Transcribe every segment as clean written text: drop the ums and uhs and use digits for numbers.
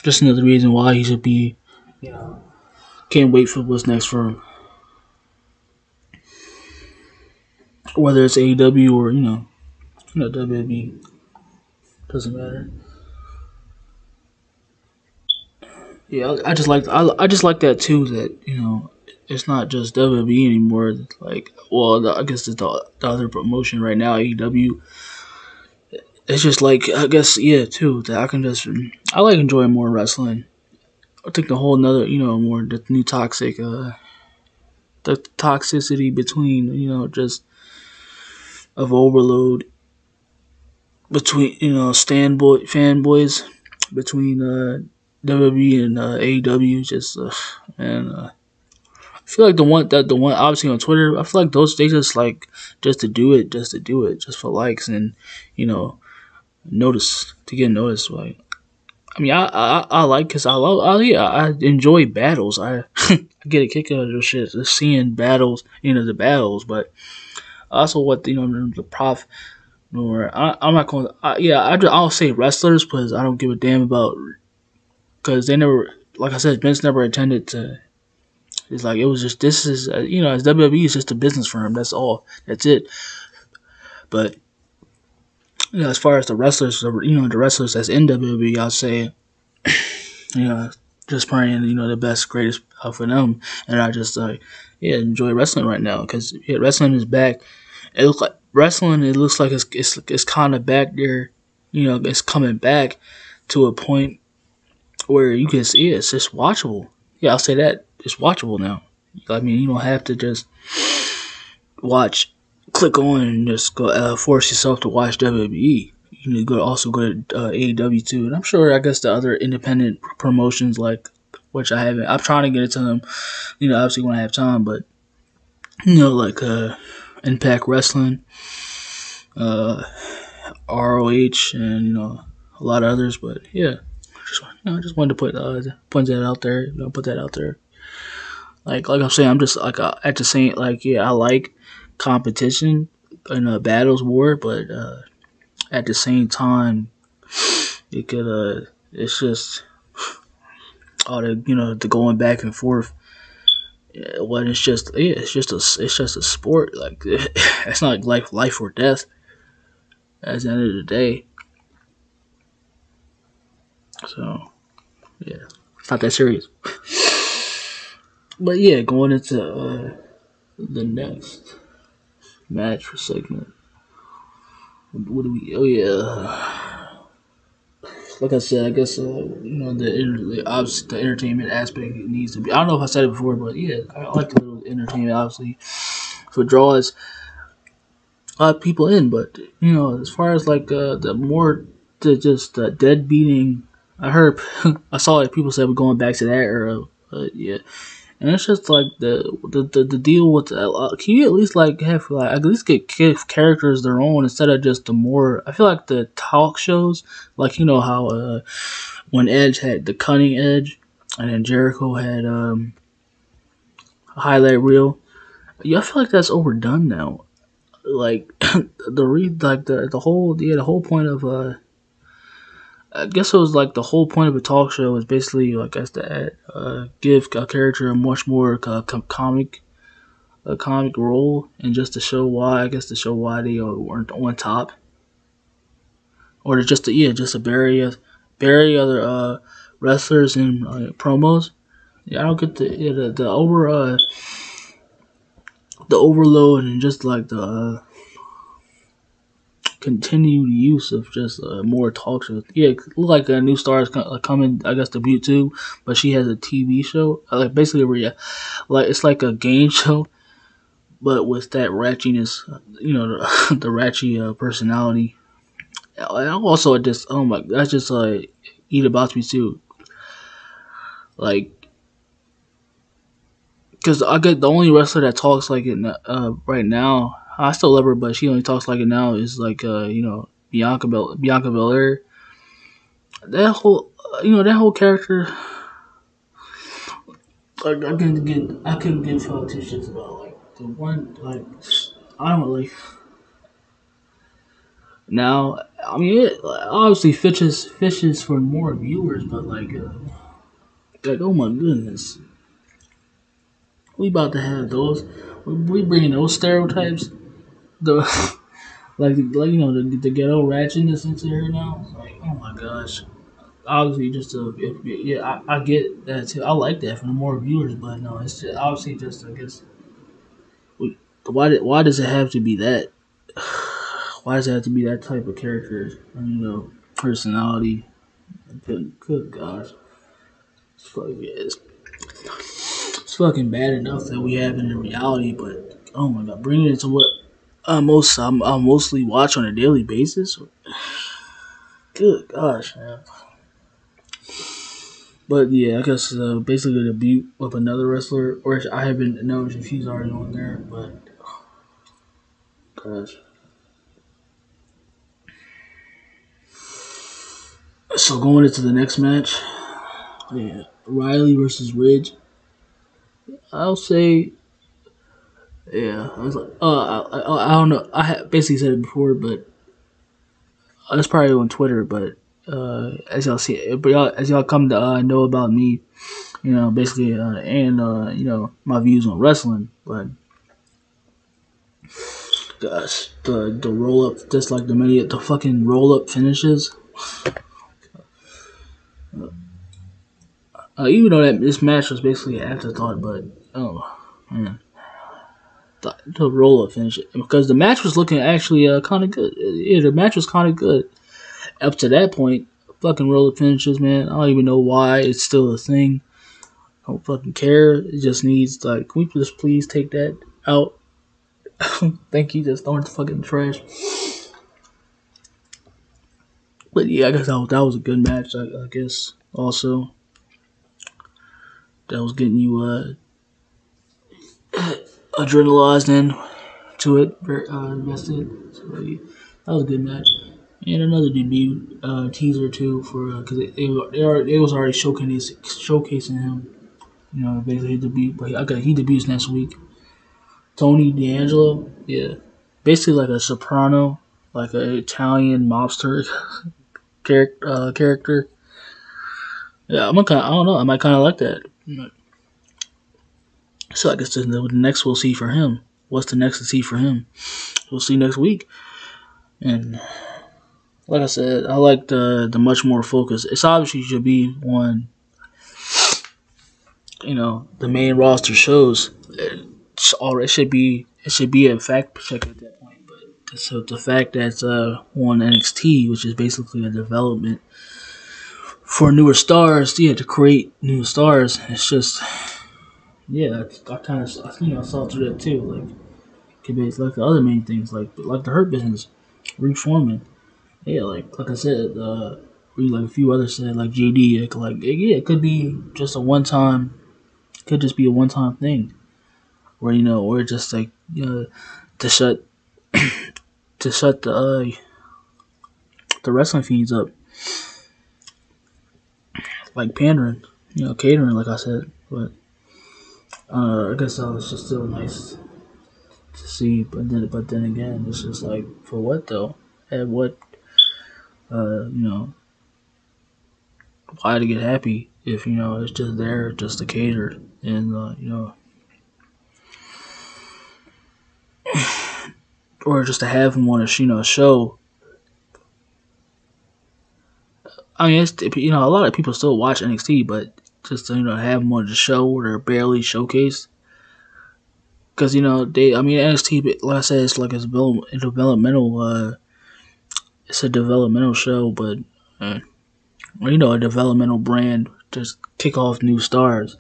Just another reason why he should be. You know, can't wait for what's next for him. Whether it's AEW or WWE, doesn't matter. Yeah, I just like that too. That it's not just WWE anymore. Like, well, I guess it's the other promotion right now, AEW. It's just like I guess yeah too that I can just I like enjoying more wrestling. I think the whole another more the new toxic the toxicity between just of overload between fanboys between WWE and AEW just and I feel like the one obviously on Twitter I feel like those they just like just to do it just for likes and you know notice to get noticed like I mean I like because yeah I enjoy battles I get a kick out of those shit just seeing battles the battles but also what the prof or I'm not going. Yeah, I'll say wrestlers because I don't give a damn about because they never, like I said, Vince never intended to. It's like it was just this is as WWE is just a business for him. That's all. That's it. But as far as the wrestlers, the wrestlers that's in WWE, I'll say you know just praying the best, greatest for them, and I just yeah enjoy wrestling right now because yeah, wrestling is back. It looks like wrestling. It looks like it's kind of back there. It's coming back to a point where you can see it. It's just watchable. Yeah, I'll say that. It's watchable now. I mean, you don't have to just watch, click on, and just go force yourself to watch WWE. You need to also go to AEW too, and I'm sure. I guess the other independent promotions like which I haven't. I'm trying to get into them. Obviously when I have time, but like Impact Wrestling, uh, ROH, and a lot of others. But yeah, I just wanted to put that out there. Put that out there. Like I'm saying, I'm just like at the same like yeah, I like competition and battles war, but at the same time, it could it's just all the the going back and forth. Yeah, when it's just yeah, it's just a sport. Like it's not like life or death. At the end of the day, so yeah, it's not that serious. But yeah, going into the next match for segment. What do we? Oh yeah, like I said, I guess obviously the entertainment aspect needs to be. I don't know if I said it before, but yeah, I like the little entertainment obviously for draws a lot of people in. But as far as like the more to just dead beating, I heard I saw like people said we're going back to that era. But yeah, and it's just like the deal with can you at least like have like at least give characters their own instead of just the more I feel like the talk shows like how when Edge had the cutting edge and then Jericho had a highlight reel. Yeah, I feel like that's overdone now. Like the whole the whole point of I guess it was like the whole point of a talk show was basically like I guess to give a character a much more comic a comic role and just to show why I guess to show why they weren't on top or to just to yeah just to bury other wrestlers in promos. Yeah, I don't get the overload and just like the continued use of just more talk shows. Yeah, it look like a new star is coming. I guess debut too, but she has a TV show like basically like it's like a game show but with that ratchiness, the ratchy personality. And also, just oh my, that's just like eat about me too. Like, cause I get the only wrestler that talks like it right now. I still love her, but she only talks like it now. Is like Bianca Belair. That whole that whole character. Like I couldn't give two shits about like the one like I don't like now I mean, obviously fishes for more viewers, but like oh my goodness, we about to have those. We bringing those stereotypes, the like the ghetto ratchetness into here now. It's like oh my gosh. Obviously, just yeah, I get that too. I like that for the more viewers, but no, it's just, obviously just I guess why does it have to be that? Why does it have to be that type of character? Personality. Good gosh, it's fucking bad enough that we have it in reality, but oh my god, bringing it to what I mostly watch on a daily basis. Good gosh, man. But yeah, I guess basically a debut with another wrestler, or I haven't known if she's already on there. But gosh, so going into the next match, yeah, Riley versus Ridge. I'll say, yeah, I was like, I don't know. Basically said it before, but it's probably on Twitter. But as y'all see, as y'all come to know about me, basically, and my views on wrestling, but gosh, the roll up, just like the fucking roll up finishes. Even though that this match was basically an afterthought, but oh man, the roll up finish because the match was looking actually kind of good. Yeah, the match was kind of good up to that point. Fucking roll up finishes, man. I don't even know why it's still a thing. I don't fucking care. It just needs like, can we just please take that out? Thank you. Just throwing the fucking trash. But yeah, I guess that was a good match. I guess also that was getting you adrenalized into it, invested. So yeah, that was a good match. And another debut teaser too for because they was already showcasing him. Basically his debut, but he debuts next week. Tony D'Angelo, yeah, basically like a soprano, like an Italian mobster character. Yeah, I don't know. I might kind of like that. So I guess the next we'll see for him. What's the next to see for him? We'll see next week. And like I said, I like the much more focus. It's obviously should be on the main roster shows. It should be a fact check at that point. But so the fact that it's on NXT, which is basically a development for newer stars, yeah, to create new stars. It's just yeah, I kind of I saw through that too. Like could be like the other main things, like the Hurt Business, reforming. Yeah, like I said, like a few others said, like JD, it could be just a one time, could just be a one time thing, where or just like to shut to shut the wrestling feeds up, like pandering, catering, like I said. But I guess that was just still nice to see. But then again, it's just like for what though? At what you know why to get happy if it's just there just to cater and or just to have him on a show. I mean, a lot of people still watch NXT, but just to have them on the show where they're barely showcased. Because NXT, like I said, it's like a developmental. It's a developmental show, but a developmental brand just kick off new stars.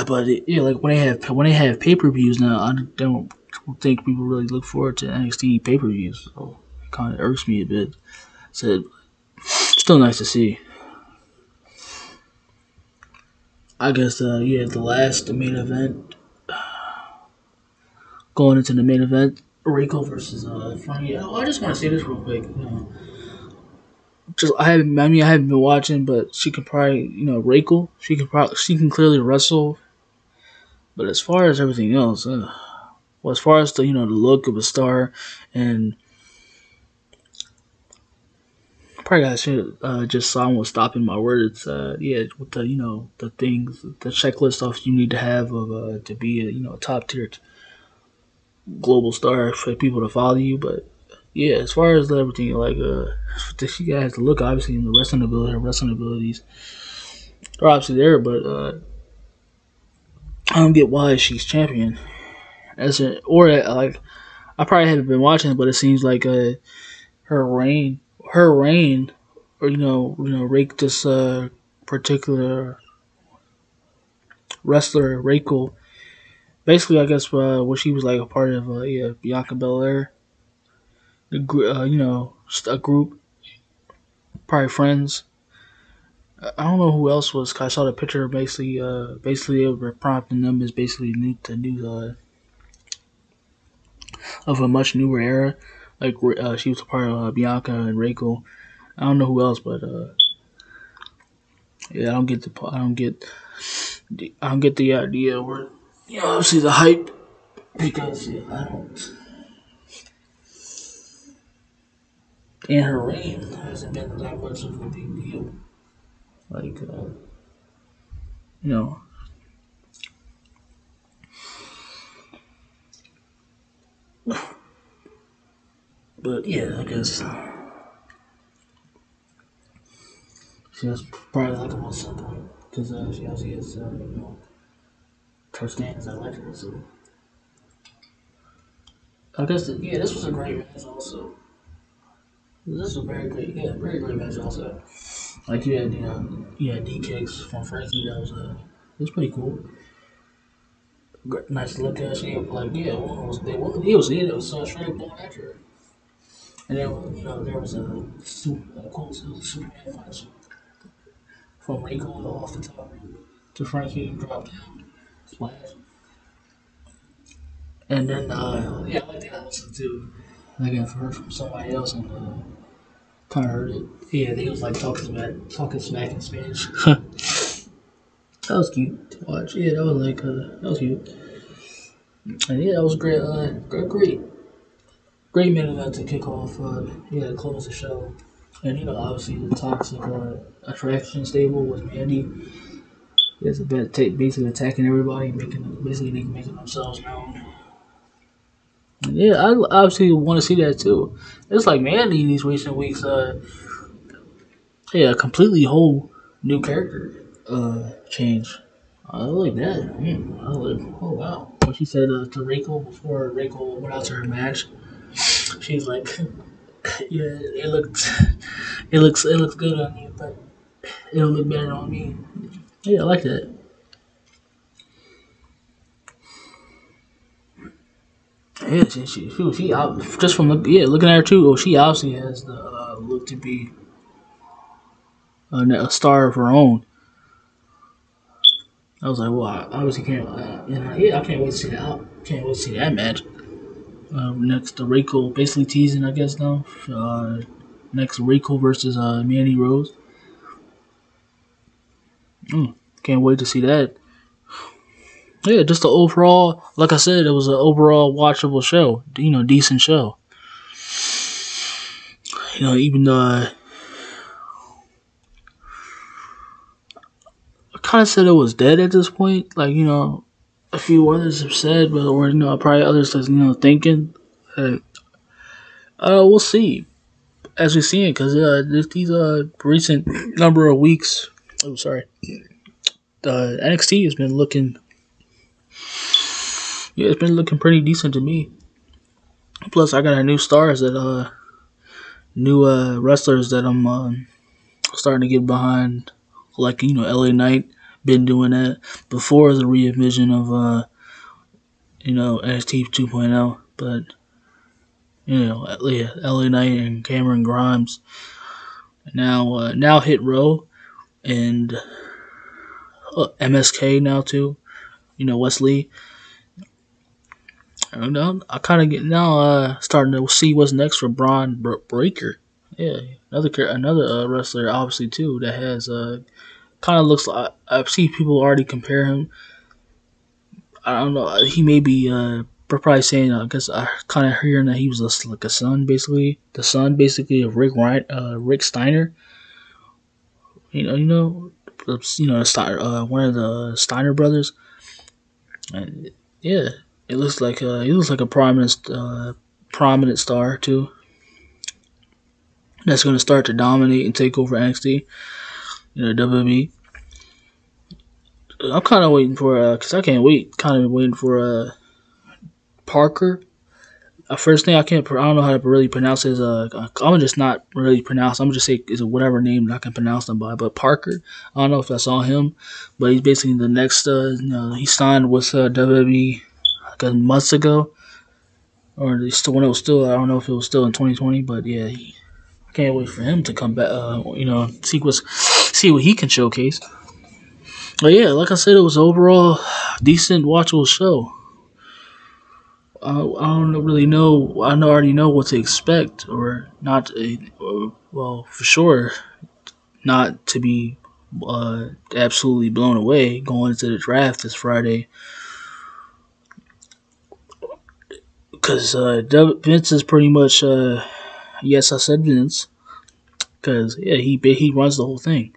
But like when they have pay per views now, I don't think people really look forward to NXT pay per views. So it kind of irks me a bit. So still nice to see. I guess the main event. Going into the main event, Rico versus Frankie. I just want to say this real quick. I haven't been watching, but she can probably, Rico. She can clearly wrestle. But as far as everything else, as far as the look of a star and Probably got shit. Just someone was stopping my words. Yeah, with the the things, the checklist off you need to have of to be a top tier global star for people to follow you. But yeah, as far as everything, like she has to look obviously in the her wrestling abilities are obviously there, but I don't get why she's champion like I probably haven't been watching it, but it seems like her reign, her reign, or rake this particular wrestler, Rachel. Basically, I guess where she was like a part of yeah, Bianca Belair, a group, probably friends. I don't know who else was. 'Cause I saw the picture. Basically, they were prompting them is basically new of a much newer era. Like she was a part of Bianca and Rachel. I don't know who else, but yeah, I don't get the idea where obviously the hype because yeah, I don't. And her reign hasn't been that much of a big deal. Like you know, but yeah, I guess she has probably like a most point because she obviously has her stands at legend. So I guess yeah, this was a great match also. This was very great match also. Like you had D kicks from Frankie. That was it was pretty cool. Nice to look at. She like yeah, one was they won. He was in. It was so straight going after her. And then there was a cool Superman fight from Rico off the top to Frankie dropped down splash. And then yeah, I like that also too. Like I've heard from somebody else and kind of heard it. Yeah, they was like talking smack in Spanish. That was cute to watch. Yeah, that was like that was cute. And yeah, that was great. Great main event to kick off. Yeah, to close the show. And obviously the toxic attraction stable with Mandy. It's a bit basically attacking everybody, making themselves known. And yeah, I obviously want to see that too. It's like Mandy these recent weeks. Yeah, a completely whole new character change. I like that. I like. Oh wow. When she said to Rachel before Rachel went out to her match, she's like, "Yeah, it looks good on you, but it'll look better on me." Yeah, I like that. Yeah, just from looking at her too. Oh, she obviously has the look to be a star of her own. I was like, well, I obviously can't. Yeah, I can't wait to see that. Can't wait to see that match. Next, the Rachel basically teasing, I guess now. Next, Rachel versus Mandy Rose. Can't wait to see that. Yeah, just the overall, like I said, it was an overall watchable show. Decent show. Even though I kind of said it was dead at this point. Like a few others have said, but or probably others are thinking. Uh, we'll see as we see it because these recent number of weeks. Oh, sorry. NXT has been looking. Yeah, it's been looking pretty decent to me. Plus, I got a new wrestlers that I'm starting to get behind, like LA Knight. Been doing that before the re-envision of NXT 2.0, but yeah, LA Knight and Cameron Grimes now hit row and MSK now too. Wesley. I kind of get now starting to see what's next for Braun Breaker. Yeah, another wrestler obviously too that has kind of looks like I've seen people already compare him. I don't know. He may be probably saying, I guess I kind of hearing that he was like a son, basically the son, basically of Rick Steiner. One of the Steiner brothers. And yeah, he looks like a prominent star too. That's going to start to dominate and take over NXT, WWE. I'm kind of waiting for because I can't wait. Kind of waiting for Parker. First thing I don't know how to really pronounce his. I'm just not really pronounce. I'm just say is whatever name I can pronounce them by. But Parker, I don't know if I saw him, but he's basically the next. He signed with WWE like a months ago, or still when it was still. I don't know if it was still in 2020, but yeah, I can't wait for him to come back. See what he can showcase. But yeah, like I said, it was overall decent, watchable show. I don't really know. Already know what to expect, or not. Well, for sure, not to be absolutely blown away going into the draft this Friday, because Vince is pretty much. Yes, I said Vince, because yeah, he runs the whole thing.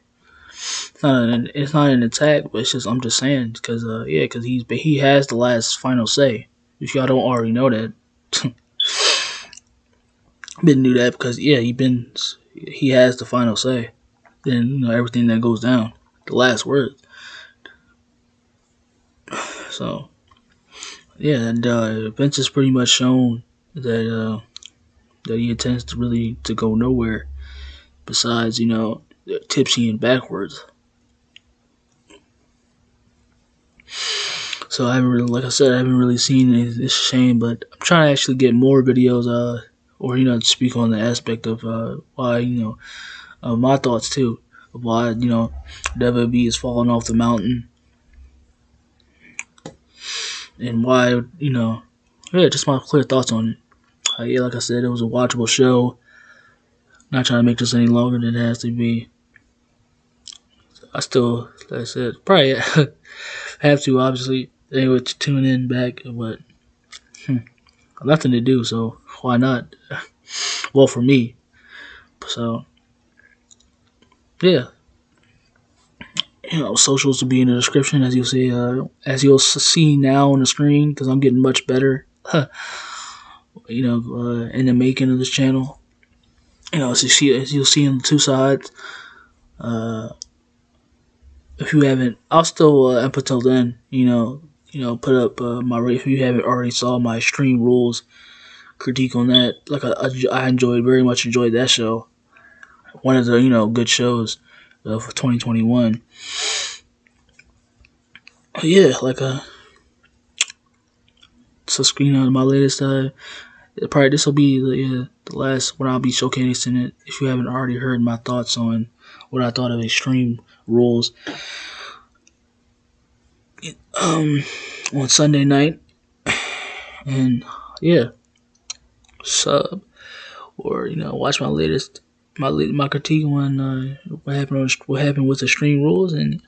It's not an attack, but it's just I'm just saying because because he has the last final say. If y'all don't already know that, didn't do that because yeah, he has the final say. Then everything that goes down, the last word. So yeah, and Vince has pretty much shown that he intends to really to go nowhere besides tipsy and backwards. So I haven't really, like I said, I haven't really seen it. It's a shame, but I'm trying to actually get more videos, or speak on the aspect of why my thoughts too, of why WWE is falling off the mountain, and why yeah, just my clear thoughts on it. Yeah, like I said, it was a watchable show. Not trying to make this any longer than it has to be. I still, like I said, probably have to obviously anyway to tune in back, but nothing to do, so why not? Well, for me, so yeah, socials will be in the description as as you'll see now on the screen because I'm getting much better. In the making of this channel, as you'll see on the two sides. If you haven't, I'll still up until then, put up my if you haven't already saw my Extreme Rules critique on that. Like I very much enjoyed that show. One of the good shows of 2021. Yeah, so screen on my latest. Probably this will be the last when I'll be showcasing it. If you haven't already heard my thoughts on what I thought of Extreme Rules, on Sunday night, and yeah, sub or watch my critique on what happened with Extreme Rules, and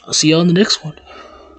I'll see y'all in the next one.